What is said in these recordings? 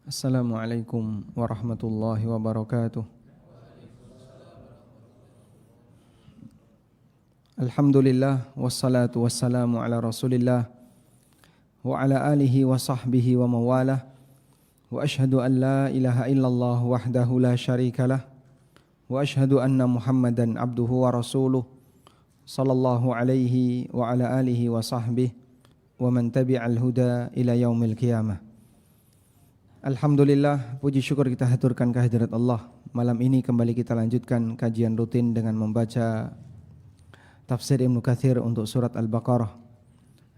Assalamualaikum warahmatullahi wabarakatuh. Alhamdulillah wassalatu wassalamu ala Rasulillah wa ala alihi wa sahbihi wa mawalah. Wa ashhadu an la ilaha illallah wahdahu la syarikalah wa ashhadu anna Muhammadan abduhu wa rasuluh sallallahu alaihi wa ala alihi wa sahbihi wa man tabi'al huda ila yaumil qiyamah. Alhamdulillah, puji syukur kita haturkan kehadirat Allah. Malam ini kembali kita lanjutkan kajian rutin dengan membaca tafsir Ibnu Katsir untuk surat Al-Baqarah.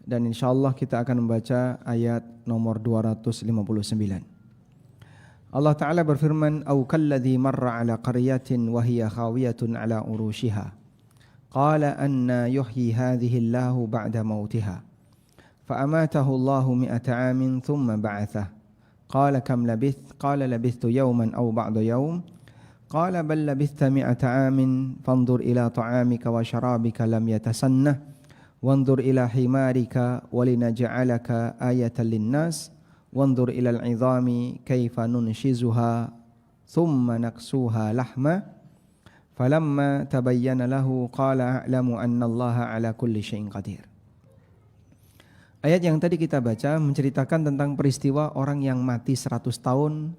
Dan insyaallah kita akan membaca ayat nomor 259. Allah Ta'ala berfirman, "Au kalladzi marra 'ala qaryatin wa hiya khawiyatun 'ala urushiha. Qala anna yuhyi hadhihi Allahu ba'da mautiha. Fa amatahu Allahu 100 'amin thumma ba'athahu. قال كم لبثت قال لبثت يوما أو بعض يوم قال بل لبثت 100 عام فانظر إلى طعامك وشرابك لم يتسنه وانظر إلى حمارك ولنجعلك آية للناس وانظر إلى العظام كيف ننشزها ثم نكسوها لحما فلما تبين له قال أعلم أن الله على كل شيء قدير." Ayat yang tadi kita baca menceritakan tentang peristiwa orang yang mati 100 tahun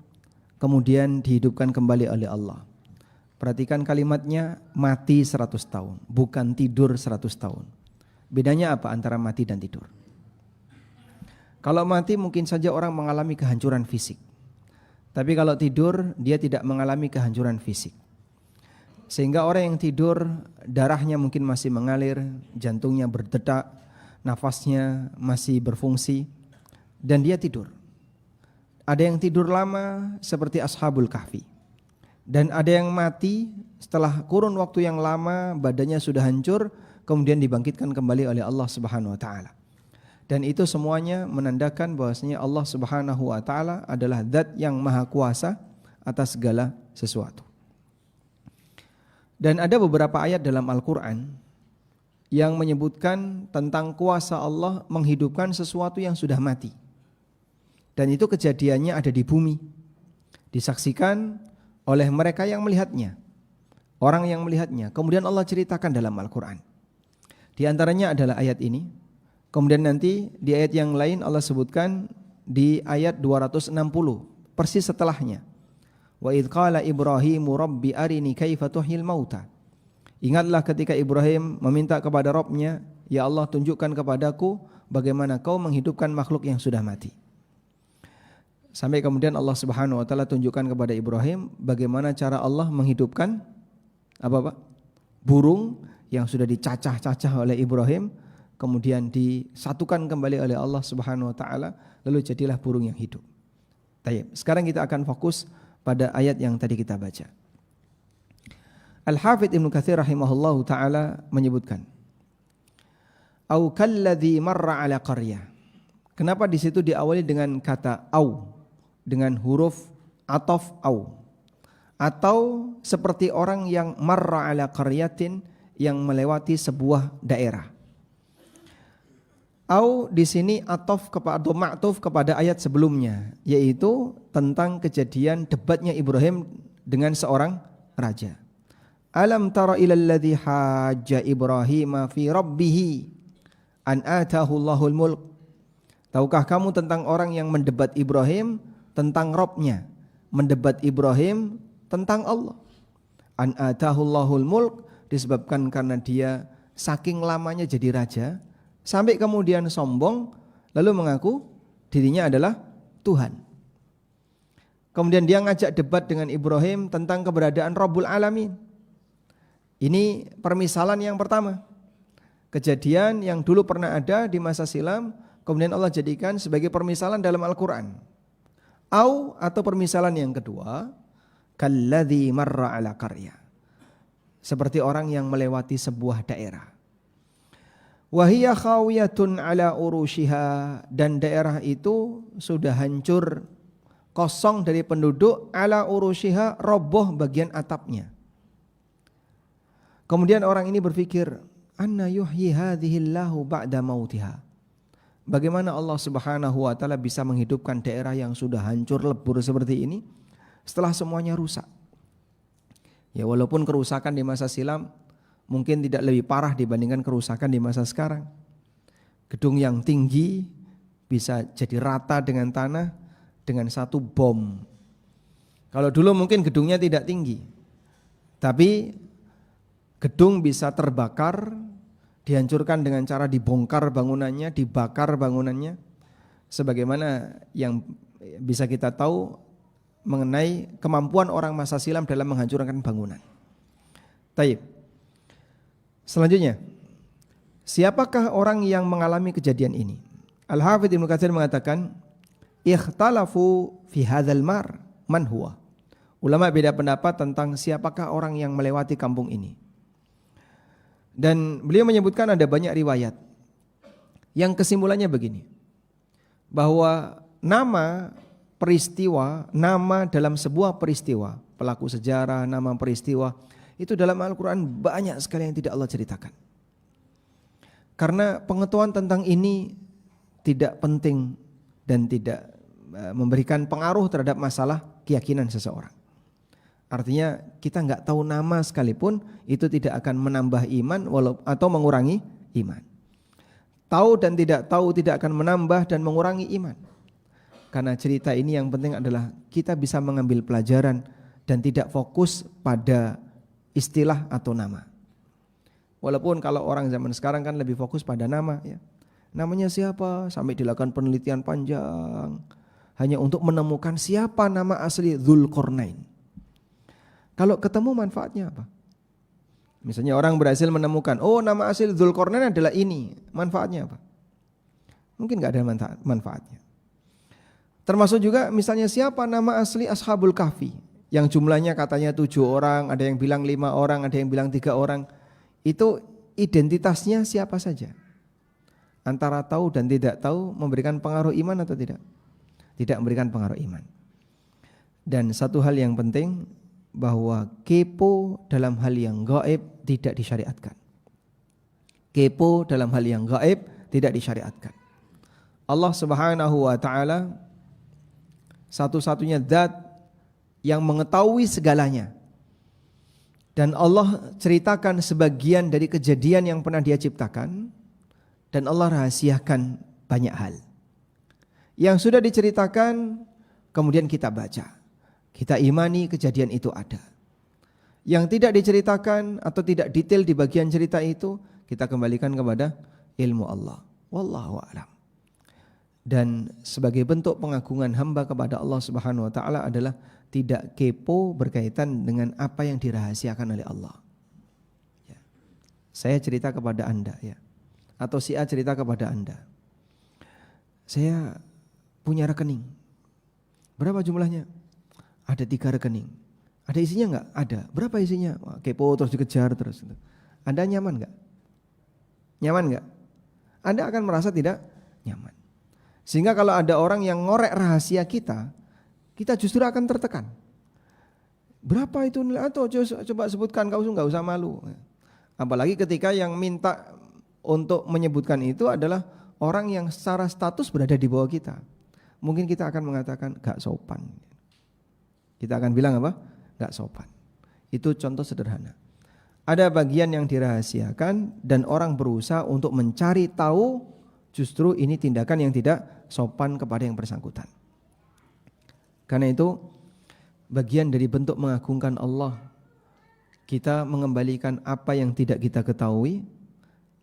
kemudian dihidupkan kembali oleh Allah. Perhatikan kalimatnya, mati 100 tahun, bukan tidur 100 tahun. Bedanya apa antara mati dan tidur? Kalau mati mungkin saja orang mengalami kehancuran fisik. Tapi kalau tidur dia tidak mengalami kehancuran fisik. Sehingga orang yang tidur darahnya mungkin masih mengalir, jantungnya berdetak, nafasnya masih berfungsi dan dia tidur. Ada yang tidur lama seperti Ashabul Kahfi. Dan ada yang mati setelah kurun waktu yang lama badannya sudah hancur kemudian dibangkitkan kembali oleh Allah Subhanahu wa taala. Dan itu semuanya menandakan bahwasanya Allah Subhanahu wa taala adalah zat yang maha kuasa atas segala sesuatu. Dan ada beberapa ayat dalam Al-Qur'an yang menyebutkan tentang kuasa Allah menghidupkan sesuatu yang sudah mati. Dan itu kejadiannya ada di bumi. Disaksikan oleh mereka yang melihatnya. Orang yang melihatnya. Kemudian Allah ceritakan dalam Al-Quran. Di antaranya adalah ayat ini. Kemudian nanti di ayat yang lain Allah sebutkan di ayat 260. Persis setelahnya. Wa idh qala Ibrahimu rabbi arini kaifa tuhyil mauta. Ingatlah ketika Ibrahim meminta kepada Rabb-Nya, "Ya Allah, tunjukkan kepadaku bagaimana kau menghidupkan makhluk yang sudah mati." Sampai kemudian Allah Subhanahu wa taala tunjukkan kepada Ibrahim bagaimana cara Allah menghidupkan burung yang sudah dicacah-cacah oleh Ibrahim, kemudian disatukan kembali oleh Allah Subhanahu wa taala, lalu jadilah burung yang hidup. Baik, sekarang kita akan fokus pada ayat yang tadi kita baca. Al-Hafidz Ibnu Katsir rahimahullahu taala menyebutkan, "Au kalladzi marra 'ala qaryah." Kenapa di situ diawali dengan kata au, dengan huruf ataf au? Atau seperti orang yang marra 'ala qaryatin, yang melewati sebuah daerah. Au di sini ataf atau ma'tuf kepada ayat sebelumnya, yaitu tentang kejadian debatnya Ibrahim dengan seorang raja. Alam tara ilal ladzi hajja Ibrahim fi rabbih an atahu Allahul mulk. Tahukah kamu tentang orang yang mendebat Ibrahim tentang Rabb-nya, mendebat Ibrahim tentang Allah. An atahu Allahul mulk disebabkan karena dia saking lamanya jadi raja sampai kemudian sombong lalu mengaku dirinya adalah Tuhan. Kemudian dia ngajak debat dengan Ibrahim tentang keberadaan Rabbul Alamin. Ini permisalan yang pertama. Kejadian yang dulu pernah ada di masa silam, kemudian Allah jadikan sebagai permisalan dalam Al-Quran. Atau permisalan yang kedua, kalladzi marra 'ala qaryah. Seperti orang yang melewati sebuah daerah. Wa hiya khawiyatun 'ala urushiha, dan daerah itu sudah hancur, kosong dari penduduk, 'ala urushiha, roboh bagian atapnya. Kemudian orang ini berpikir, anna yuhyi hadhillahu ba'da mautiha. bagaimana Allah Subhanahu wa taala bisa menghidupkan daerah yang sudah hancur lebur seperti ini setelah semuanya rusak. Ya, walaupun kerusakan di masa silam mungkin tidak lebih parah dibandingkan kerusakan di masa sekarang. Gedung yang tinggi bisa jadi rata dengan tanah dengan satu bom. Kalau dulu mungkin gedungnya tidak tinggi, tapi gedung bisa terbakar, dihancurkan dengan cara dibongkar bangunannya, dibakar bangunannya. Sebagaimana yang bisa kita tahu mengenai kemampuan orang masa silam dalam menghancurkan bangunan. Taib. Selanjutnya, siapakah orang yang mengalami kejadian ini? Al-Hafidz Ibnu Katsir mengatakan, ikhtalafu fi hadzal mar man huwa. Ulama beda pendapat tentang siapakah orang yang melewati kampung ini. Dan beliau menyebutkan ada banyak riwayat yang kesimpulannya begini, bahwa nama peristiwa, nama dalam sebuah peristiwa, pelaku sejarah, nama peristiwa, itu dalam Al-Quran banyak sekali yang tidak Allah ceritakan. Karena pengetahuan tentang ini tidak penting dan tidak memberikan pengaruh terhadap masalah keyakinan seseorang. Artinya kita nggak tahu nama sekalipun itu tidak akan menambah iman atau mengurangi iman. Tahu dan tidak tahu tidak akan menambah dan mengurangi iman. Karena cerita ini yang penting adalah kita bisa mengambil pelajaran dan tidak fokus pada istilah atau nama. Walaupun kalau orang zaman sekarang kan lebih fokus pada nama, ya. Namanya siapa, sampai dilakukan penelitian panjang hanya untuk menemukan siapa nama asli Dzulqarnain. Kalau ketemu manfaatnya apa? Misalnya orang berhasil menemukan, oh nama asli Dzulqarnain adalah ini, manfaatnya apa? Mungkin gak ada manfaatnya. Termasuk juga misalnya siapa nama asli Ashabul Kahfi, yang jumlahnya katanya 7 orang, ada yang bilang 5 orang, ada yang bilang 3 orang. Itu identitasnya siapa saja? Antara tahu dan tidak tahu memberikan pengaruh iman atau tidak? Tidak memberikan pengaruh iman. Dan satu hal yang penting, bahwa kepo dalam hal yang gaib tidak disyariatkan. Kepo dalam hal yang gaib tidak disyariatkan. Allah Subhanahu wa taala satu-satunya zat yang mengetahui segalanya. Dan Allah ceritakan sebagian dari kejadian yang pernah Dia ciptakan, dan Allah rahasiakan banyak hal. Yang sudah diceritakan kemudian kita baca. Kita imani kejadian itu ada. Yang tidak diceritakan atau tidak detail di bagian cerita itu, kita kembalikan kepada ilmu Allah. Wallahu a'lam. Dan sebagai bentuk pengagungan hamba kepada Allah Subhanahu wa taala adalah tidak kepo berkaitan dengan apa yang dirahasiakan oleh Allah. Ya. Saya cerita kepada Anda, ya. Atau si A cerita kepada Anda. Saya punya rekening. Berapa jumlahnya? Ada 3 rekening. Ada isinya enggak? Ada. Berapa isinya? Wah, kepo terus dikejar terus. Anda nyaman enggak? Nyaman enggak? Anda akan merasa tidak nyaman. Sehingga kalau ada orang yang ngorek rahasia kita, kita justru akan tertekan. Berapa itu nilai? Atau coba sebutkan, enggak usah malu. Apalagi ketika yang minta untuk menyebutkan itu adalah orang yang secara status berada di bawah kita. Mungkin kita akan mengatakan enggak sopan. Kita akan bilang apa? Enggak sopan. Itu contoh sederhana. Ada bagian yang dirahasiakan dan orang berusaha untuk mencari tahu, justru ini tindakan yang tidak sopan kepada yang bersangkutan. Karena itu bagian dari bentuk mengagungkan Allah, kita mengembalikan apa yang tidak kita ketahui.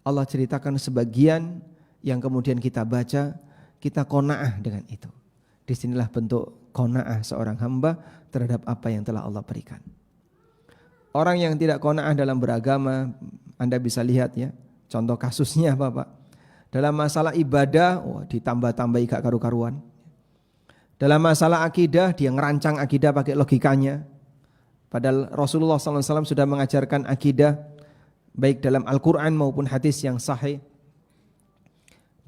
Allah ceritakan sebagian yang kemudian kita baca, kita qanaah dengan itu. Disinilah bentuk qanaah seorang hamba terhadap apa yang telah Allah berikan. Orang yang tidak qanaah dalam beragama, Anda bisa lihat ya, contoh kasusnya apa Pak? Dalam masalah ibadah, ditambah-tambahi gak karu-karuan. Dalam masalah akidah, dia ngerancang akidah pakai logikanya. Padahal Rasulullah SAW sudah mengajarkan akidah, baik dalam Al-Quran maupun hadis yang sahih.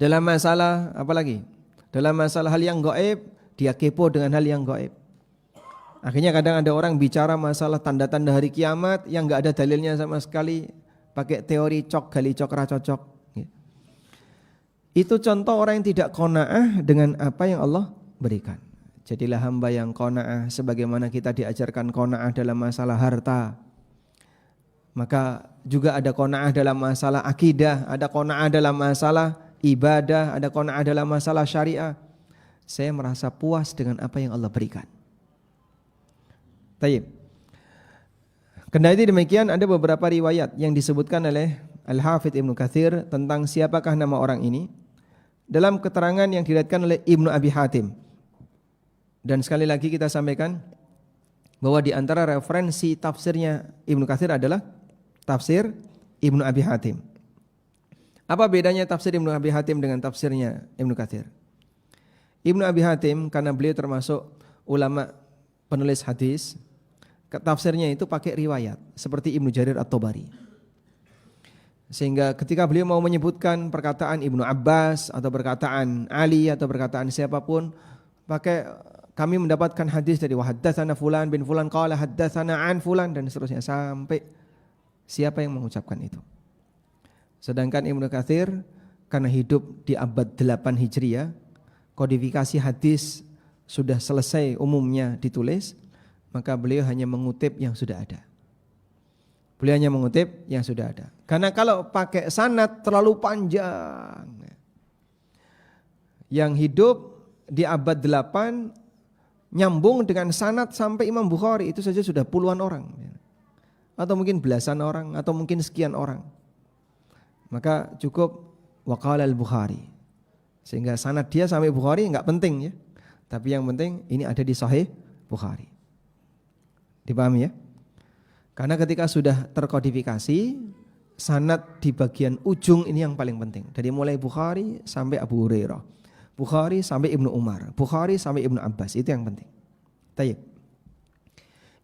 Dalam masalah apa lagi? Dalam masalah hal yang gaib, dia kepo dengan hal yang gaib. Akhirnya kadang ada orang bicara masalah tanda-tanda hari kiamat yang enggak ada dalilnya sama sekali, pakai teori cok gali cok ra cocok. Itu contoh orang yang tidak qanaah dengan apa yang Allah berikan. Jadilah hamba yang qanaah sebagaimana kita diajarkan qanaah dalam masalah harta. Maka juga ada qanaah dalam masalah akidah, ada qanaah dalam masalah ibadah, ada qanaah dalam masalah syariah. Saya merasa puas dengan apa yang Allah berikan. Taib. Kendati demikian, ada beberapa riwayat yang disebutkan oleh Al-Hafidz Ibnu Katsir tentang siapakah nama orang ini dalam keterangan yang diriwayatkan oleh Ibnu Abi Hatim. Dan sekali lagi kita sampaikan bahwa di antara referensi tafsirnya Ibnu Katsir adalah tafsir Ibnu Abi Hatim. Apa bedanya tafsir Ibnu Abi Hatim dengan tafsirnya Ibnu Katsir? Ibnu Abi Hatim karena beliau termasuk ulama penulis hadis, tafsirnya itu pakai riwayat seperti Ibnu Jarir At-Tabari. Sehingga ketika beliau mau menyebutkan perkataan Ibnu Abbas atau perkataan Ali atau perkataan siapapun, pakai kami mendapatkan hadis dari haddatsana fulan bin fulan qala haddatsana an fulan dan seterusnya sampai siapa yang mengucapkan itu. Sedangkan Ibnu Katsir karena hidup di abad 8 Hijriah, kodifikasi hadis sudah selesai umumnya ditulis, maka beliau hanya mengutip yang sudah ada. Beliau hanya mengutip yang sudah ada. Karena kalau pakai sanad terlalu panjang. Yang hidup di abad 8 nyambung dengan sanad sampai Imam Bukhari itu saja sudah puluhan orang. Atau mungkin belasan orang atau mungkin sekian orang. Maka cukup waqala al-Bukhari. Sehingga sanad dia sampai Bukhari enggak penting ya. Tapi yang penting ini ada di Sahih Bukhari. Dipahami ya? Karena ketika sudah terkodifikasi, sanad di bagian ujung ini yang paling penting. Dari mulai Bukhari sampai Abu Hurairah, Bukhari sampai Ibnu Umar, Bukhari sampai Ibnu Abbas, itu yang penting. Tayyib.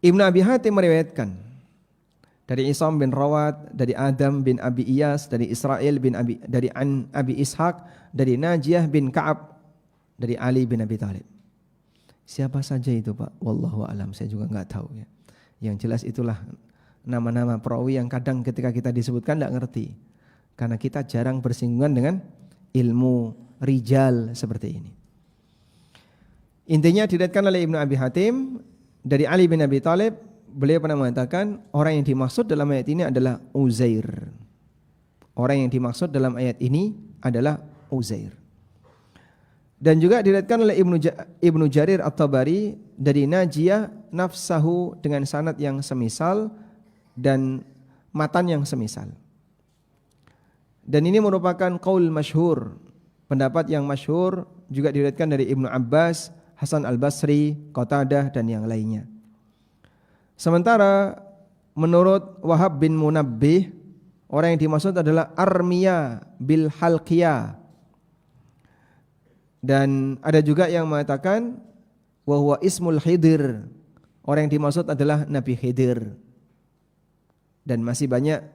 Ibnu Abi Hatim meriwayatkan dari Isam bin Rawat, dari Adam bin Abi Iyas, dari Israel bin Abi, dari Abi Ishaq, dari Najiyah bin Ka'ab, dari Ali bin Abi Thalib. Siapa saja itu Pak? Wallahu a'lam, saya juga enggak tahu ya. Yang jelas itulah nama-nama perawi yang kadang ketika kita disebutkan tidak ngerti. Karena kita jarang bersinggungan dengan ilmu rijal seperti ini. Intinya diriwayatkan oleh Ibnu Abi Hatim dari Ali bin Abi Thalib, beliau pernah mengatakan orang yang dimaksud dalam ayat ini adalah Uzair. Orang yang dimaksud dalam ayat ini adalah Uzair. Dan juga diriwayatkan oleh Ibnu Jarir At-Tabari dari Najiyah nafsahu dengan sanad yang semisal dan matan yang semisal. Dan ini merupakan qaul masyhur, pendapat yang masyhur juga diriwayatkan dari Ibnu Abbas, Hasan Al-Basri, Qatadah dan yang lainnya. Sementara menurut Wahab bin Munabbih, orang yang dimaksud adalah Armiya bil Halqiyah. Dan ada juga yang mengatakan wa huwa ismul Khidir. Orang yang dimaksud adalah Nabi Khidir. Dan masih banyak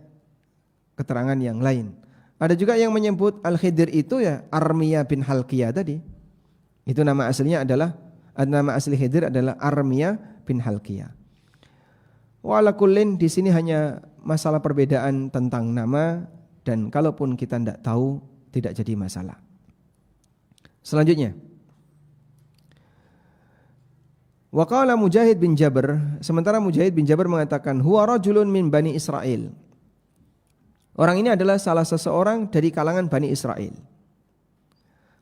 keterangan yang lain. Ada juga yang menyebut Al-Khidir itu ya Armiya bin Halqiyah tadi. Itu nama aslinya adalah, nama asli Khidir adalah Armiya bin Halqiyah. Wa ala kullin di sini hanya masalah perbedaan tentang nama, dan kalaupun kita tidak tahu tidak jadi masalah. Selanjutnya, wa qala Mujahid bin Jabr, sementara Mujahid bin Jabr mengatakan huwa rajulun min Bani Israil. Orang ini adalah salah seseorang dari kalangan Bani Israel.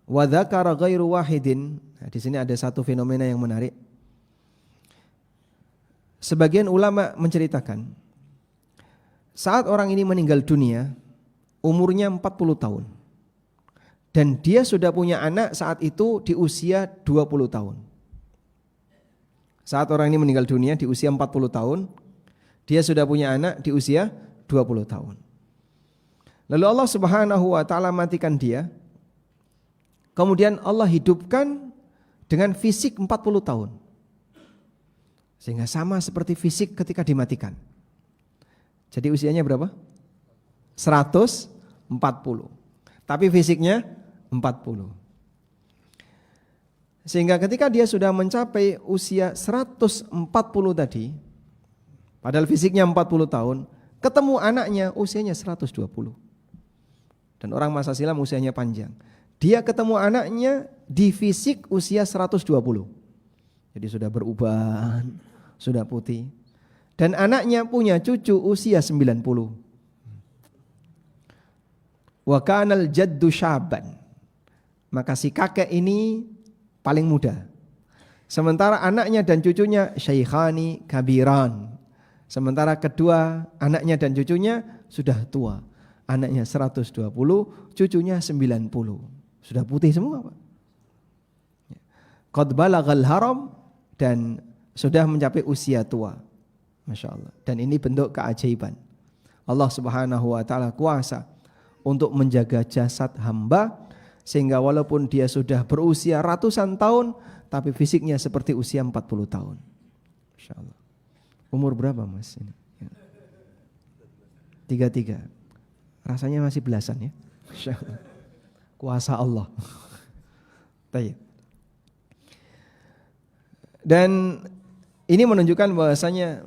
Wa dzakara ghairu wahidin. Nah, di sini ada satu fenomena yang menarik. Sebagian ulama menceritakan saat orang ini meninggal dunia umurnya 40 tahun. Dan dia sudah punya anak saat itu di usia 20 tahun. Saat orang ini meninggal dunia di usia 40 tahun, dia sudah punya anak di usia 20 tahun. Lalu Allah Subhanahu wa taala matikan dia. Kemudian Allah hidupkan dengan fisik 40 tahun. Sehingga sama seperti fisik ketika dimatikan. Jadi usianya berapa? 140. Tapi fisiknya 40. Sehingga ketika dia sudah mencapai usia 140 tadi, padahal fisiknya 40 tahun, ketemu anaknya usianya 120. Dan orang masa silam usianya panjang. Dia ketemu anaknya di fisik usia 120. Jadi sudah beruban, sudah putih. Dan anaknya punya cucu usia 90. Wa kanal jaddu syaban. Maka si kakek ini paling muda. Sementara anaknya dan cucunya syaikhani kabiran. Sementara kedua anaknya dan cucunya sudah tua. Anaknya 120, cucunya 90. Sudah putih semua, Pak. Qad balagal haram, dan sudah mencapai usia tua. Masya Allah. Dan ini bentuk keajaiban. Allah Subhanahu wa ta'ala kuasa untuk menjaga jasad hamba, sehingga walaupun dia sudah berusia ratusan tahun, tapi fisiknya seperti usia 40 tahun. Masya Allah. Umur berapa Mas ini? 33. Rasanya masih belasan ya. Masya Allah. Kuasa Allah. Baik. Dan ini menunjukkan bahwasanya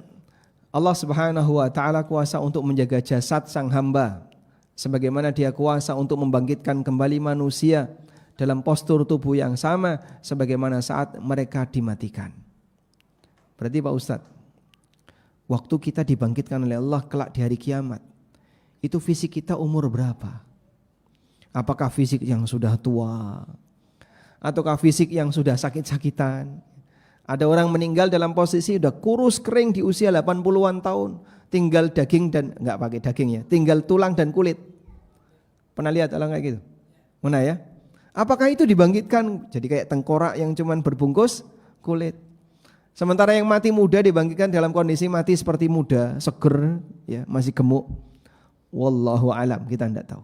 Allah Subhanahu wa ta'ala kuasa untuk menjaga jasad sang hamba, sebagaimana dia kuasa untuk membangkitkan kembali manusia dalam postur tubuh yang sama sebagaimana saat mereka dimatikan. Berarti Pak Ustadz, waktu kita dibangkitkan oleh Allah kelak di hari kiamat, itu fisik kita umur berapa? Apakah fisik yang sudah tua? Ataukah fisik yang sudah sakit-sakitan? Ada orang meninggal dalam posisi sudah kurus kering di usia 80-an tahun, tinggal daging dan enggak pakai daging ya, tinggal tulang dan kulit. Pernah lihat orang kayak gitu? Mana ya? Apakah itu dibangkitkan jadi kayak tengkorak yang cuman berbungkus kulit? Sementara yang mati muda dibangkitkan dalam kondisi mati seperti muda, seger ya, masih gemuk. Wallahu alam, kita enggak tahu.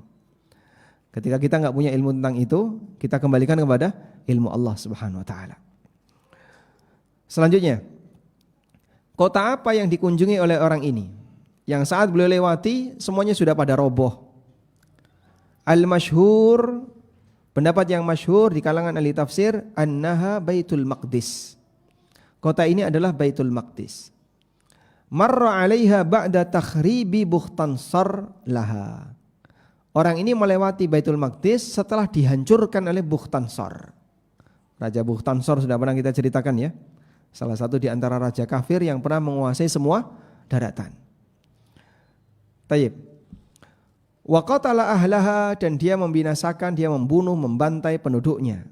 Ketika kita enggak punya ilmu tentang itu, kita kembalikan kepada ilmu Allah Subhanahu wa taala. Selanjutnya, kota apa yang dikunjungi oleh orang ini? Yang saat beliau lewati semuanya sudah pada roboh. Al-masyhur, pendapat yang masyhur di kalangan ahli tafsir, annaha Baitul Maqdis. Kota ini adalah Baitul Maqdis. Marra 'alaiha ba'da takhribi Bukhtansar laha. Orang ini melewati Baitul Maqdis setelah dihancurkan oleh Bukhtansar. Raja Bukhtansar sudah pernah kita ceritakan ya. Salah satu di antara raja kafir yang pernah menguasai semua daratan. Tayyib. Wa qatala ahlaha, dan dia membinasakan, dia membunuh, membantai penduduknya.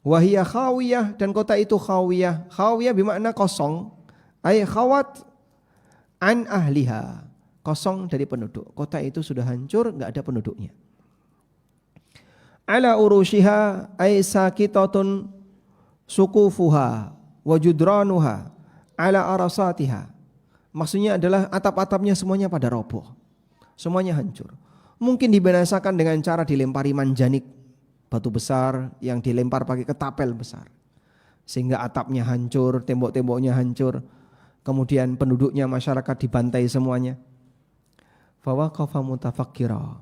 Wa hiya khawiyah, dan kota itu khawiyah. Khawiyah bermakna kosong, ay khawat an ahliha. Kosong dari penduduk. Kota itu sudah hancur, enggak ada penduduknya. Ala urushiha ay sakitatun sukufuha wa judranuha ala arasatiha. Maksudnya adalah atap-atapnya semuanya pada roboh. Semuanya hancur. Mungkin dibinasakan dengan cara dilempari manjanik, batu besar yang dilempar pakai ketapel besar. Sehingga atapnya hancur, tembok-temboknya hancur. Kemudian penduduknya, masyarakat dibantai semuanya. Fawaqafa mutafakkira.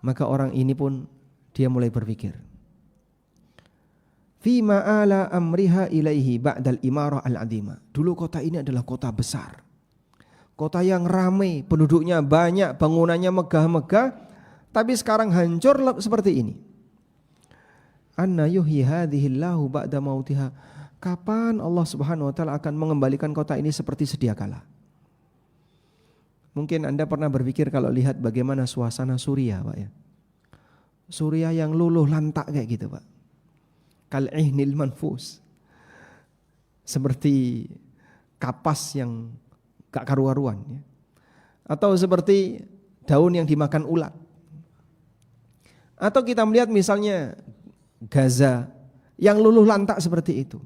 Maka orang ini pun dia mulai berpikir. Fi ma'ala amriha ilaihi ba'dal imarah al-'azimah. Dulu kota ini adalah kota besar. Kota yang ramai, penduduknya banyak, bangunannya megah-megah, tapi sekarang hancur seperti ini. Anna yuhyi hadhihi Allahu ba'da mautiha. Kapan Allah Subhanahu wa taala akan mengembalikan kota ini seperti sedia kala? Mungkin Anda pernah berpikir kalau lihat bagaimana suasana Suriah, Pak ya. Suriah yang luluh lantak kayak gitu, Pak. Kal'ihnil manfus. Seperti kapas yang gak karu-karuan ya. Atau seperti daun yang dimakan ulat. Atau kita melihat misalnya Gaza yang luluh lantak seperti itu.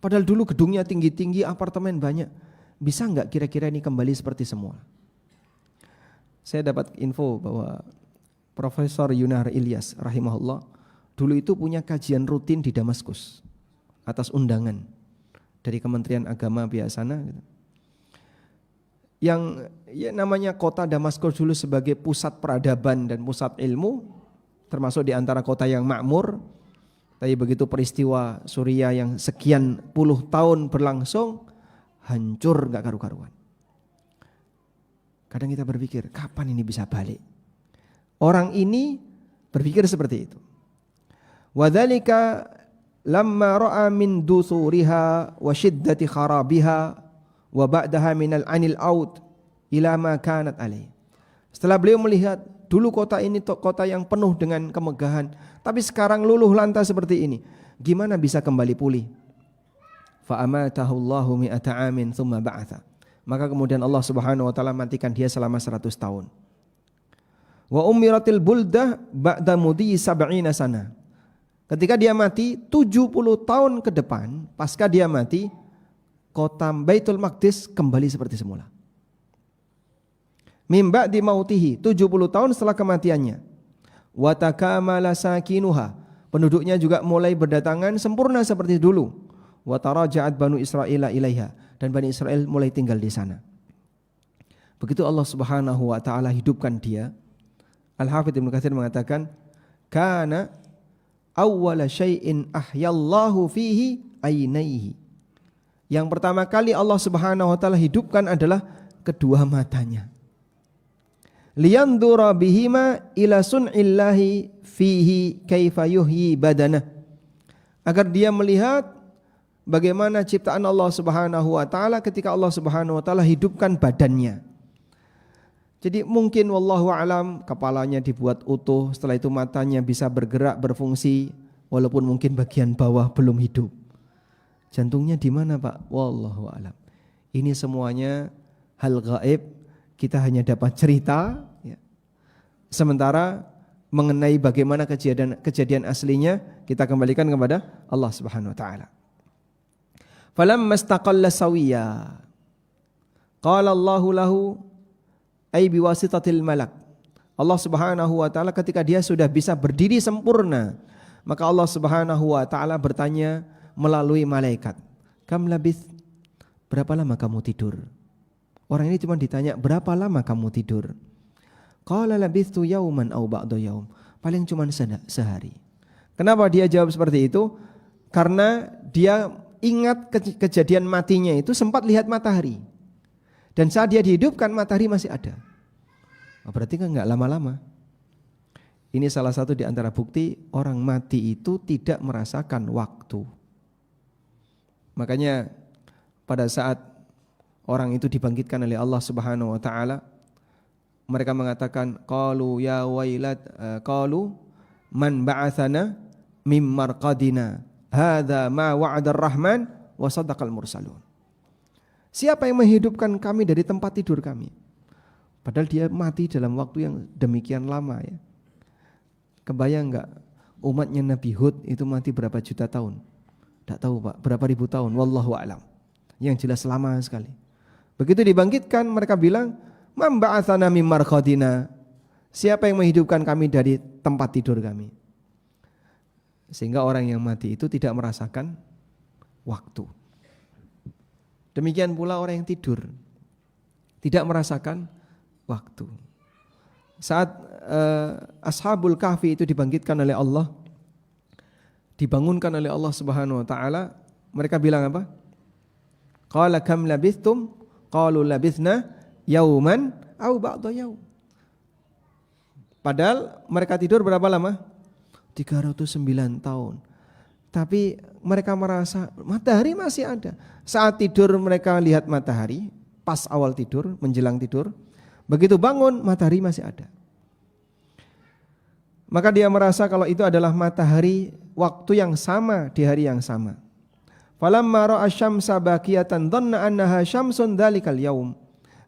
Padahal dulu gedungnya tinggi-tinggi, apartemen banyak. Bisa enggak kira-kira ini kembali seperti semula? Saya dapat info bahwa Profesor Yunar Ilyas rahimahullah dulu itu punya kajian rutin di Damaskus atas undangan dari Kementerian Agama biasana gitu. Yang ya namanya kota Damaskus dulu sebagai pusat peradaban dan pusat ilmu, termasuk di antara kota yang makmur. Tapi begitu peristiwa Suriah yang sekian puluh tahun berlangsung, hancur gak karu-karuan. Kadang kita berpikir, kapan ini bisa balik? Orang ini berpikir seperti itu. Wa dzalika lamma ra'a min dusuriha wa shiddati kharabiha wa ba'daha minal anil aud ila ma kanat alaih. Setelah beliau melihat dulu kota ini kota yang penuh dengan kemegahan, tapi sekarang luluh lantai seperti ini, gimana bisa kembali pulih? Fa amatahu Allahu mi'ata amin tsumma ba'atha. Maka kemudian Allah Subhanahu wa taala matikan dia selama 100 tahun. Wa umiratil buldah ba'da mudi 70 sana. Ketika dia mati 70 tahun ke depan, pasca dia mati, kota Baitul Maqdis kembali seperti semula. Mim ba'di mautihi, 70 tahun setelah kematiannya. Wa takamala sakinuha, penduduknya juga mulai berdatangan sempurna seperti dulu. Wa taraja'at banu Israila ilaiha, dan Bani Israel mulai tinggal di sana. Begitu Allah Subhanahu wa taala hidupkan dia. Al-Hafidz Ibnu Katsir mengatakan, kana awwala syai'in ahyallahu fihi ainaihi. Yang pertama kali Allah Subhanahu wa taala hidupkan adalah kedua matanya. Liyandura bihima ila sun'illahi fihi kaifa yuhyi badana. Agar dia melihat bagaimana ciptaan Allah Subhanahu wa taala ketika Allah Subhanahu wa taala hidupkan badannya. Jadi mungkin wallahu alam kepalanya dibuat utuh, setelah itu matanya bisa bergerak, berfungsi, walaupun mungkin bagian bawah belum hidup. Jantungnya di mana, Pak? Wallahu alam. Ini semuanya hal gaib, kita hanya dapat cerita ya. Sementara mengenai bagaimana kejadian aslinya kita kembalikan kepada Allah Subhanahu wa taala. Falamma istaqalla sawiya qala Allahu lahu ay biwasitatil malak. Allah Subhanahu wa taala ketika dia sudah bisa berdiri sempurna, maka Allah Subhanahu wa taala bertanya melalui malaikat, "Kam labith?" Berapa lama kamu tidur? Orang ini cuma ditanya, "Berapa lama kamu tidur?" Qala labithtu yauman aw ba'da yaum. Paling cuma sehari. Kenapa dia jawab seperti itu? Karena dia ingat kejadian matinya itu sempat lihat matahari. Dan saat dia dihidupkan matahari masih ada. Berarti kan enggak lama-lama. Ini salah satu di antara bukti orang mati itu tidak merasakan waktu. Makanya pada saat orang itu dibangkitkan oleh Allah Subhanahu wa taala, mereka mengatakan qalu ya wailat qalu man ba'atsana mim marqadina hadza ma wa'ada ar-rahman wa sadaqal mursalun. Siapa yang menghidupkan kami dari tempat tidur kami? Padahal dia mati dalam waktu yang demikian lama ya. Kebayang enggak umatnya Nabi Hud itu mati berapa juta tahun? Tidak tahu Pak, berapa ribu tahun, wallahu a'lam. Yang jelas lama sekali. Begitu dibangkitkan mereka bilang, "Man ba'atsana mim marqadina?" Siapa yang menghidupkan kami dari tempat tidur kami? Sehingga orang yang mati itu tidak merasakan waktu. Demikian pula orang yang tidur tidak merasakan waktu. Saat Ashabul Kahfi itu dibangkitkan oleh Allah, dibangunkan oleh Allah Subhanahu wa taala, mereka bilang apa? Qala kam labithtum? Qalu labithna yauman aw ba'da yaum. Padahal mereka tidur berapa lama? 309 tahun. Tapi mereka merasa matahari masih ada. Saat tidur mereka lihat matahari, pas awal tidur, menjelang tidur. Begitu bangun matahari masih ada. Maka dia merasa kalau itu adalah matahari waktu yang sama di hari yang sama. Falamma ra'a syamsa baqiyatan dhanna annaha syamsun dzalikal yaum.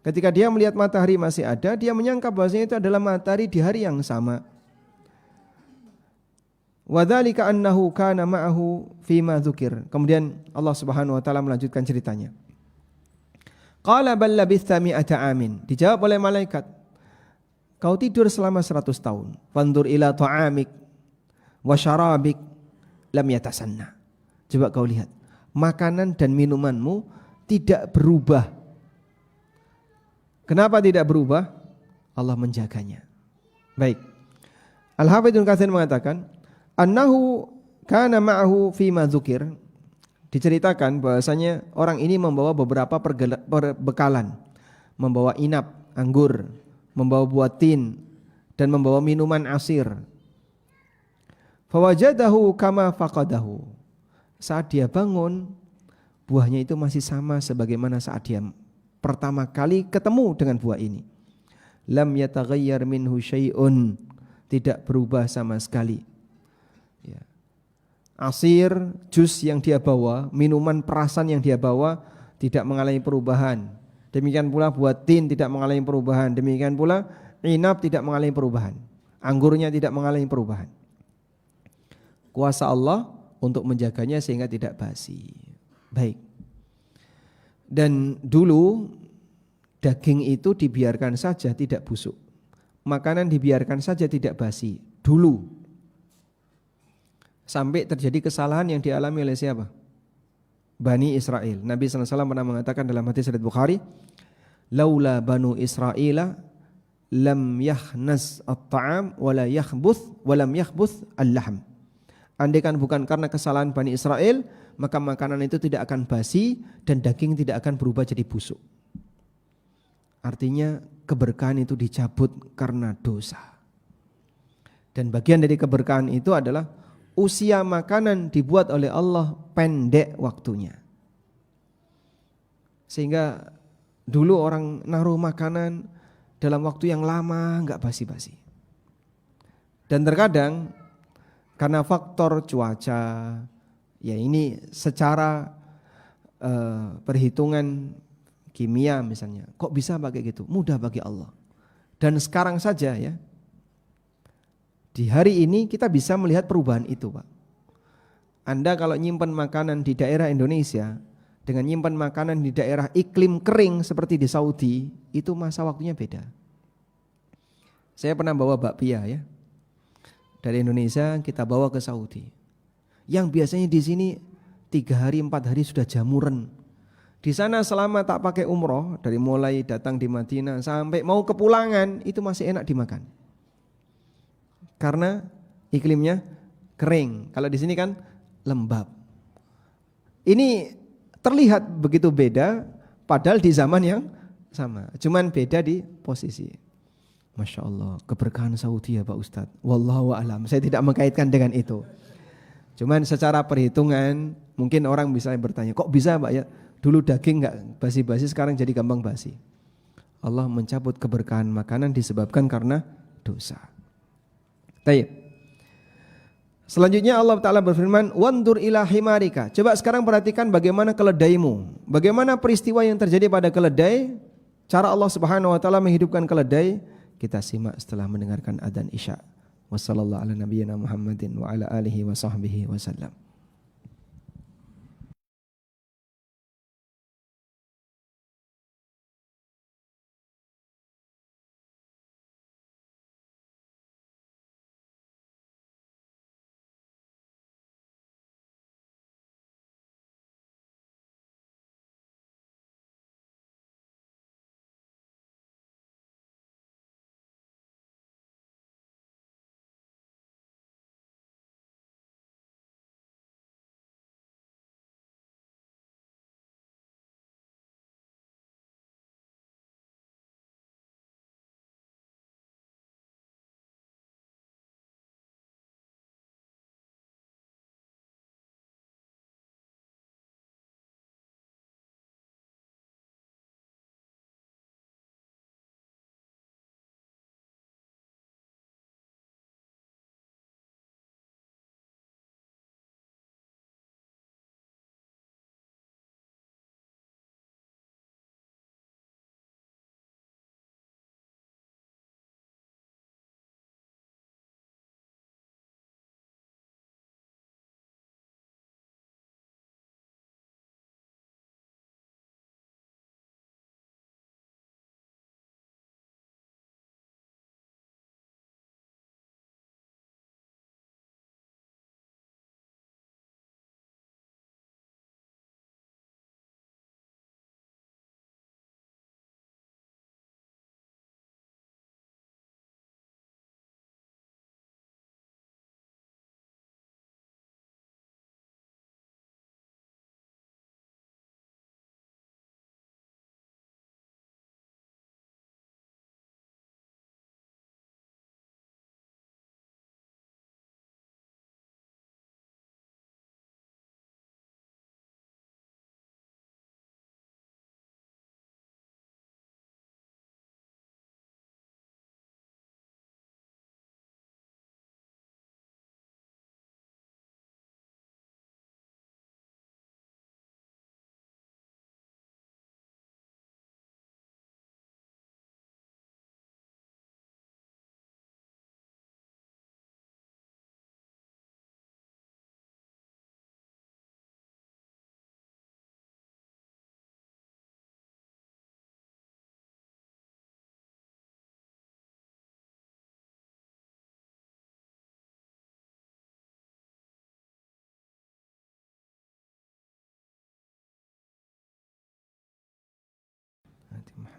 Ketika dia melihat matahari masih ada, dia menyangka bahwasanya itu adalah matahari di hari yang sama. Wa dzalika annahu kana ma'ahu fima dzukir. Kemudian Allah Subhanahu wa taala melanjutkan ceritanya. Qala bal labithta mi'ata amin. Dijawab oleh malaikat, kau tidur selama 100 tahun. Fandur ila ta'amik wa syarabik lam yatasanna. Coba kau lihat, makanan dan minumanmu tidak berubah. Kenapa tidak berubah? Allah menjaganya. Baik. Al-Hafidz Ibnu Katsir mengatakan, annahu kana ma'ahu fima dzukir. Diceritakan bahwasanya orang ini membawa beberapa perbekalan, membawa inap, anggur, membawa buah tin, dan membawa minuman asir. Fawajadahu kama faqadahu. Saat dia bangun, buahnya itu masih sama sebagaimana saat dia pertama kali ketemu dengan buah ini. Lam yataghayyar minhu syai'un, tidak berubah sama sekali. Ya. Asir, jus yang dia bawa, minuman perasan yang dia bawa tidak mengalami perubahan. Demikian pula buah tin tidak mengalami perubahan. Demikian pula inab tidak mengalami perubahan. Anggurnya tidak mengalami perubahan. Kuasa Allah untuk menjaganya sehingga tidak basi. Baik. Dan dulu daging itu dibiarkan saja tidak busuk. Makanan dibiarkan saja tidak basi. Dulu. Sampai terjadi kesalahan yang dialami oleh siapa? Bani Israel. Nabi SAW pernah mengatakan dalam hadis riwayat Bukhari, laula banu Israila lam yahnas at-ta'am wala yakhbuth walam yakhbuth al-lahm. Andaikan bukan karena kesalahan Bani Israel, maka makanan itu tidak akan basi dan daging tidak akan berubah jadi busuk. Artinya keberkahan itu dicabut karena dosa. Dan bagian dari keberkahan itu adalah usia makanan dibuat oleh Allah pendek waktunya. Sehingga dulu orang naruh makanan dalam waktu yang lama enggak basi-basi. Dan terkadang karena faktor cuaca, ya ini secara perhitungan kimia misalnya, kok bisa pakai gitu? Mudah bagi Allah. Dan sekarang saja ya, di hari ini kita bisa melihat perubahan itu, Pak. Anda kalau nyimpan makanan di daerah Indonesia dengan nyimpan makanan di daerah iklim kering seperti di Saudi, itu masa waktunya beda. Saya pernah bawa bakpia ya. Dari Indonesia kita bawa ke Saudi. Yang biasanya di sini 3 hari 4 hari sudah jamuran. Di sana selama tak pakai umroh, dari mulai datang di Madinah sampai mau kepulangan itu masih enak dimakan. Karena iklimnya kering. Kalau di sini kan lembab. Ini terlihat begitu beda padahal di zaman yang sama. Cuman beda di posisi. Masya Allah, keberkahan Saudi ya Pak Ustadz. Wallahu a'lam. Saya tidak mengkaitkan dengan itu. Cuman secara perhitungan mungkin orang bisa bertanya, kok bisa Pak ya? Dulu daging enggak basi-basi, sekarang jadi gampang basi. Allah mencabut keberkahan makanan disebabkan karena dosa. Baik. Selanjutnya Allah Ta'ala berfirman, wandur ila himarika. Coba sekarang perhatikan bagaimana keledaimu. Bagaimana peristiwa yang terjadi pada keledai. Cara Allah Subhanahu Wa Ta'ala menghidupkan keledai. Kita simak setelah mendengarkan adzan Isya. Wassallallahu ala nabiyyina Muhammadin wa ala alihi wa sahbihi wasallam.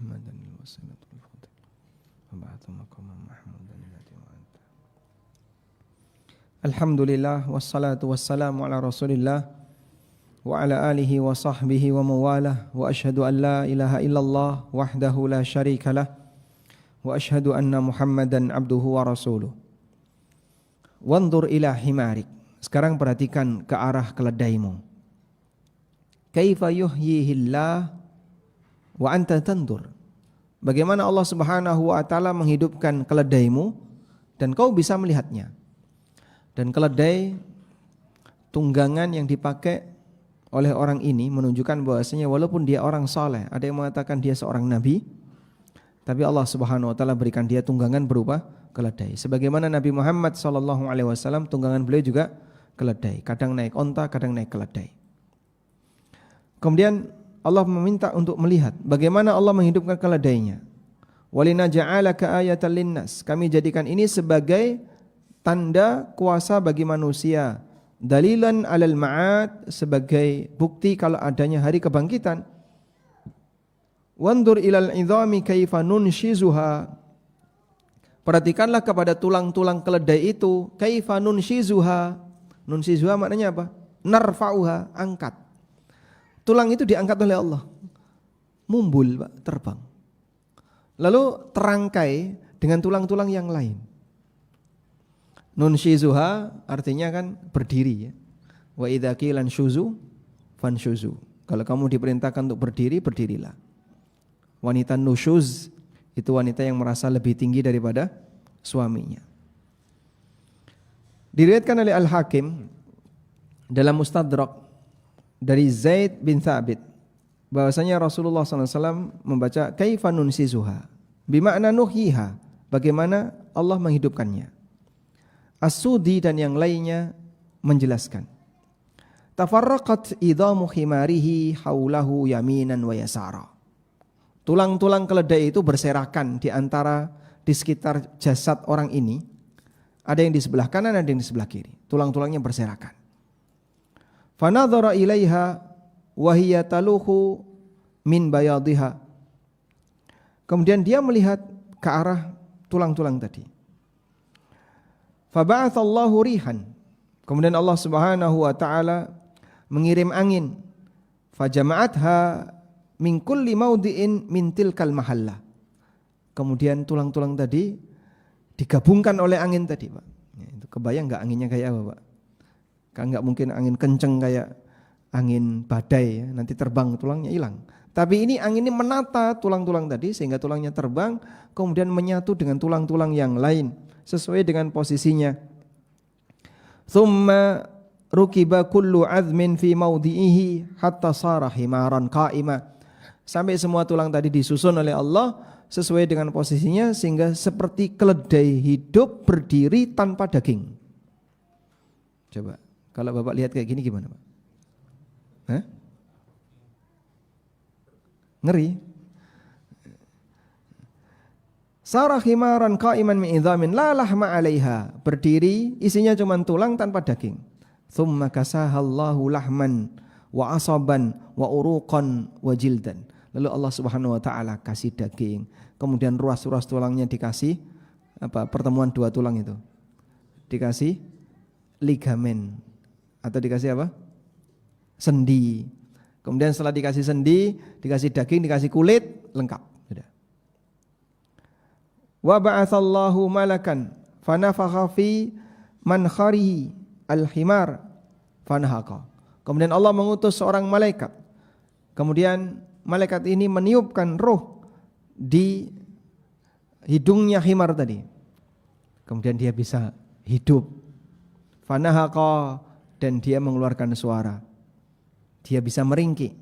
Muhammadan al-wasilatu wal fadil wa ba'athu maqaman mahmudan alladhi wa'anta. Alhamdulillah wassalatu wassalamu ala Rasulillah wa ala alihi wa sahbihi wa mawalah wa asyhadu an la ilaha illallah wahdahu la syarikalah wa asyhadu anna Muhammadan abduhu wa rasuluh. Wandur ila himarik. Sekarang perhatikan ke arah keledaimu. Kaifa yuhyihillah wa anta tandur. Bagaimana Allah Subhanahu wa taala menghidupkan keledaimu dan kau bisa melihatnya. Dan keledai tunggangan yang dipakai oleh orang ini menunjukkan bahwasanya walaupun dia orang saleh, ada yang mengatakan dia seorang nabi, tapi Allah Subhanahu wa taala berikan dia tunggangan berupa keledai. Sebagaimana Nabi Muhammad SAW tunggangan beliau juga keledai. Kadang naik onta, kadang naik keledai. Kemudian Allah meminta untuk melihat bagaimana Allah menghidupkan keledainya. Walinaja'alaka ayatan linnas. Kami jadikan ini sebagai tanda kuasa bagi manusia. Dalilan alal ma'ad, sebagai bukti kalau adanya hari kebangkitan. Wandur ilal idhami kaifa nunshizuha. Perhatikanlah kepada tulang-tulang keledai itu. Kaifa nunshizuha. Nunshizuha maknanya apa? Narfa'uha, angkat. Tulang itu diangkat oleh Allah. Mumbul, Pak, terbang. Lalu terangkai dengan tulang-tulang yang lain. Nunshizuha artinya kan berdiri ya. Wa idza qila syuzu fanshuzu. Kalau kamu diperintahkan untuk berdiri, berdirilah. Wanita nusyuz itu wanita yang merasa lebih tinggi daripada suaminya. Diriwayatkan oleh Al-Hakim dalam Mustadrak dari Zaid bin Thabit bahwasanya Rasulullah SAW membaca kaifa nunshizuha bimakna nuhyiha, bagaimana Allah menghidupkannya. As-Sudi dan yang lainnya menjelaskan tafarraqat idhamu himarihi haulahu yaminan wa yasara. Tulang-tulang keledai itu berserakan di sekitar jasad orang ini. Ada yang di sebelah kanan, ada yang di sebelah kiri. Tulang-tulangnya berserakan. Fanadhara ilaiha wa hiya taluhu min bayadhiha. Kemudian dia melihat ke arah tulang-tulang tadi. Faba'athallahu rihan. Kemudian Allah Subhanahu wa taala mengirim angin. Fajama'atha min kulli mawdi'in min tilkal mahallah. Kemudian tulang-tulang tadi digabungkan oleh angin tadi, Pak. Ya, itu kebayang enggak anginnya kayak apa, Pak? Kan enggak mungkin angin kenceng kayak angin badai ya, nanti terbang tulangnya hilang. Tapi ini angin ini menata tulang-tulang tadi sehingga tulangnya terbang kemudian menyatu dengan tulang-tulang yang lain sesuai dengan posisinya. Tsumma rukiba kullu azmin fi mawdi'ihi hatta sara himaran qa'ima. Sampai semua tulang tadi disusun oleh Allah sesuai dengan posisinya sehingga seperti keledai hidup berdiri tanpa daging. Coba kalau Bapak lihat kayak gini gimana, Pak? Hah? Ngeri. Sarah himaran qa'iman min idhamin la lahma 'alaiha. Berdiri isinya cuma tulang tanpa daging. Tsumma kasahallahu lahman wa asaban wa uruqan wa jildan. Lalu Allah Subhanahu wa taala kasih daging, kemudian ruas-ruas tulangnya dikasih pertemuan dua tulang itu. Dikasih ligamen atau dikasih apa? Sendi. Kemudian setelah dikasih sendi, dikasih daging, dikasih kulit, lengkap. Sudah. Wa ba'atsallahu malakan fanafakha fi mankharihi al-himar fanahaqa. Kemudian Allah mengutus seorang malaikat. Kemudian malaikat ini meniupkan roh di hidungnya himar tadi. Kemudian dia bisa hidup. Fanahaqa, dan dia mengeluarkan suara. Dia bisa meringkik.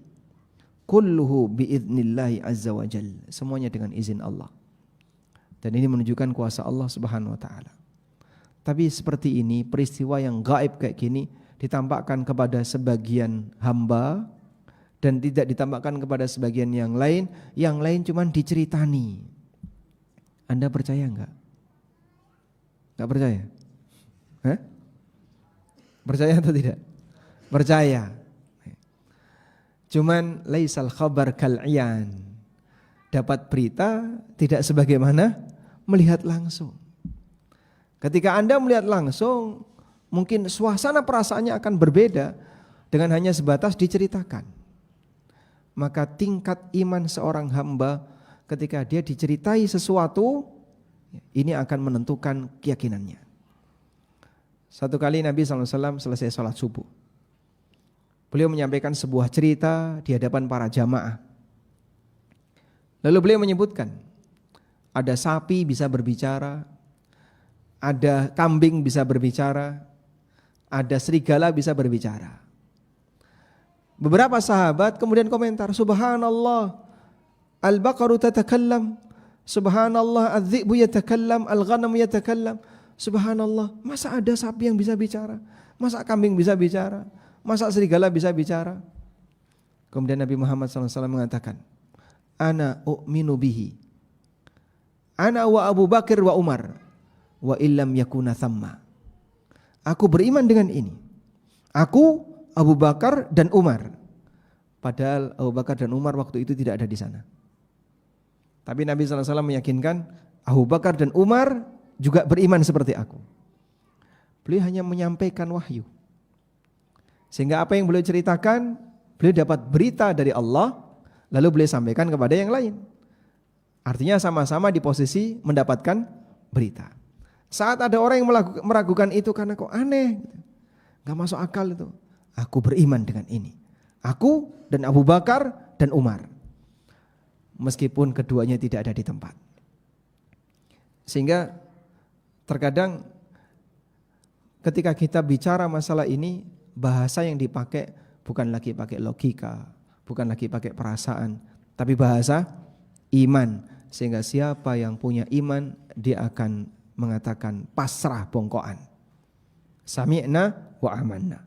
Kulluhu biidnillahi azza wa jalla. Semuanya dengan izin Allah. Dan ini menunjukkan kuasa Allah Subhanahu wa taala. Tapi seperti ini, peristiwa yang gaib kayak gini ditampakkan kepada sebagian hamba dan tidak ditampakkan kepada sebagian yang lain cuma diceritani. Anda percaya enggak? Enggak percaya? Hah? Percaya atau tidak? Percaya. Cuman laisal khabar kal iyan. dapat berita tidak sebagaimana melihat langsung. Ketika Anda melihat langsung, mungkin suasana perasaannya akan berbeda dengan hanya sebatas diceritakan. Maka tingkat iman seorang hamba ketika dia diceritai sesuatu, ini akan menentukan keyakinannya. Satu kali Nabi SAW selesai sholat subuh, beliau menyampaikan sebuah cerita di hadapan para jamaah. Lalu beliau menyebutkan, ada sapi bisa berbicara, ada kambing bisa berbicara, ada serigala bisa berbicara. Beberapa sahabat kemudian komentar, subhanallah, al-baqaru tatakallam, subhanallah, adz-dzi'bu yatakallam, al-ghanamu yatakallam. Subhanallah, masa ada sapi yang bisa bicara? Masa kambing bisa bicara? Masa serigala bisa bicara? Kemudian Nabi Muhammad SAW mengatakan, ana u'minu bihi, ana wa Abu Bakar wa Umar, wa illam yakuna thamma. Aku beriman dengan ini. Aku, Abu Bakar dan Umar. Padahal Abu Bakar dan Umar waktu itu tidak ada di sana. Tapi Nabi SAW meyakinkan Abu Bakar dan Umar juga beriman seperti aku. Beliau hanya menyampaikan wahyu. Sehingga apa yang beliau ceritakan, beliau dapat berita dari Allah, lalu beliau sampaikan kepada yang lain. Artinya sama-sama di posisi mendapatkan berita. Saat ada orang yang meragukan itu karena kok aneh, gak masuk akal itu. Aku beriman dengan ini. Aku dan Abu Bakar dan Umar. Meskipun keduanya tidak ada di tempat. Sehingga terkadang ketika kita bicara masalah ini, bahasa yang dipakai bukan lagi pakai logika, bukan lagi pakai perasaan, tapi bahasa iman. Sehingga siapa yang punya iman, dia akan mengatakan pasrah bongkoan. Sami'na wa amanna.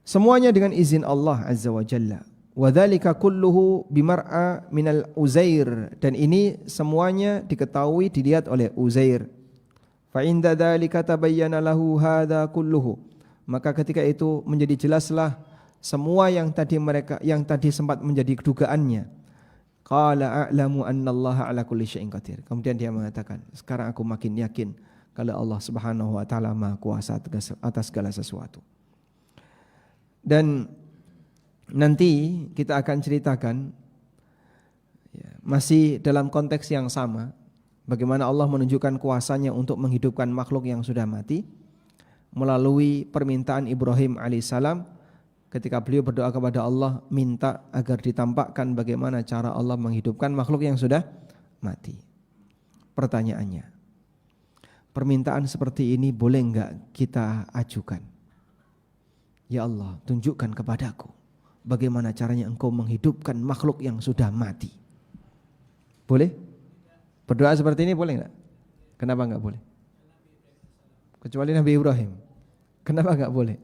Semuanya dengan izin Allah Azza wa Jalla. Wa dzalika kulluhu bimar'a minal Uzair, dan ini semuanya diketahui dilihat oleh Uzair. Fa inda dzalika tabayyana lahu hadza kulluhu, maka ketika itu menjadi jelaslah semua yang tadi sempat menjadi dugaannya. Qala a'lamu annallaha ala kulli syai'in qadir. Kemudian dia mengatakan, sekarang aku makin yakin kalau Allah Subhanahu wa taala Maha Kuasa atas segala sesuatu. Dan nanti kita akan ceritakan masih dalam konteks yang sama, bagaimana Allah menunjukkan kuasanya untuk menghidupkan makhluk yang sudah mati melalui permintaan Ibrahim alaihissalam ketika beliau berdoa kepada Allah minta agar ditampakkan bagaimana cara Allah menghidupkan makhluk yang sudah mati. Pertanyaannya, permintaan seperti ini boleh enggak kita ajukan? Ya Allah, tunjukkan kepadaku bagaimana caranya engkau menghidupkan makhluk yang sudah mati. Boleh? Berdoa seperti ini boleh enggak? Kenapa enggak boleh? Kecuali Nabi Ibrahim. Kenapa enggak boleh?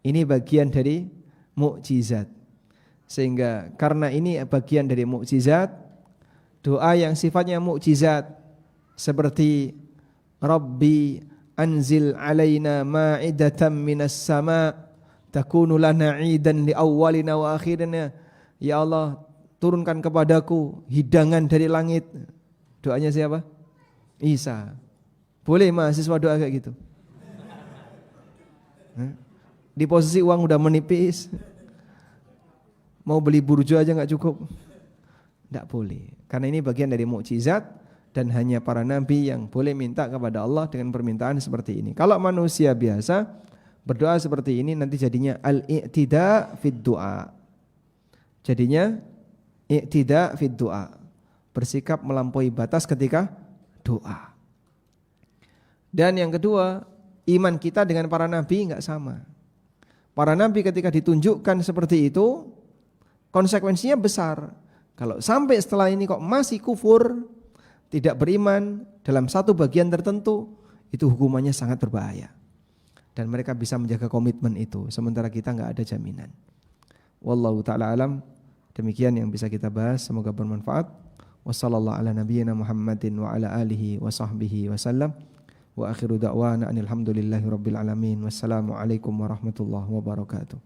Ini bagian dari mukjizat. Sehingga karena ini bagian dari mukjizat, doa yang sifatnya mukjizat seperti Rabbi anzil alaina ma'idatan minas sama' takunu lana 'idan li awwalina wa akhirina. Ya Allah, turunkan kepadaku hidangan dari langit. Doanya siapa? Isa. Boleh mahasiswa doa kayak gitu? Di posisi uang udah menipis, mau beli burjo aja gak cukup. Tidak boleh, karena ini bagian dari mukjizat dan hanya para nabi yang boleh minta kepada Allah dengan permintaan seperti ini. Kalau manusia biasa berdoa seperti ini nanti jadinya al-i'tida fid du'a. Jadinya i'tida fid du'a, bersikap melampaui batas ketika doa. Dan yang kedua, iman kita dengan para nabi enggak sama. Para nabi ketika ditunjukkan seperti itu, konsekuensinya besar. Kalau sampai setelah ini kok masih kufur, tidak beriman dalam satu bagian tertentu, itu hukumannya sangat berbahaya. Dan mereka bisa menjaga komitmen itu, sementara kita enggak ada jaminan. Wallahu ta'ala alam. Demikian yang bisa kita bahas, semoga bermanfaat. Wassallallahu ala nabiyyina Muhammadin wa ala alihi wa sahbihi wasallam. Wa akhiru da'wana anil hamdulillahi rabbil alamin. Wassalamu alaikum warahmatullahi wabarakatuh.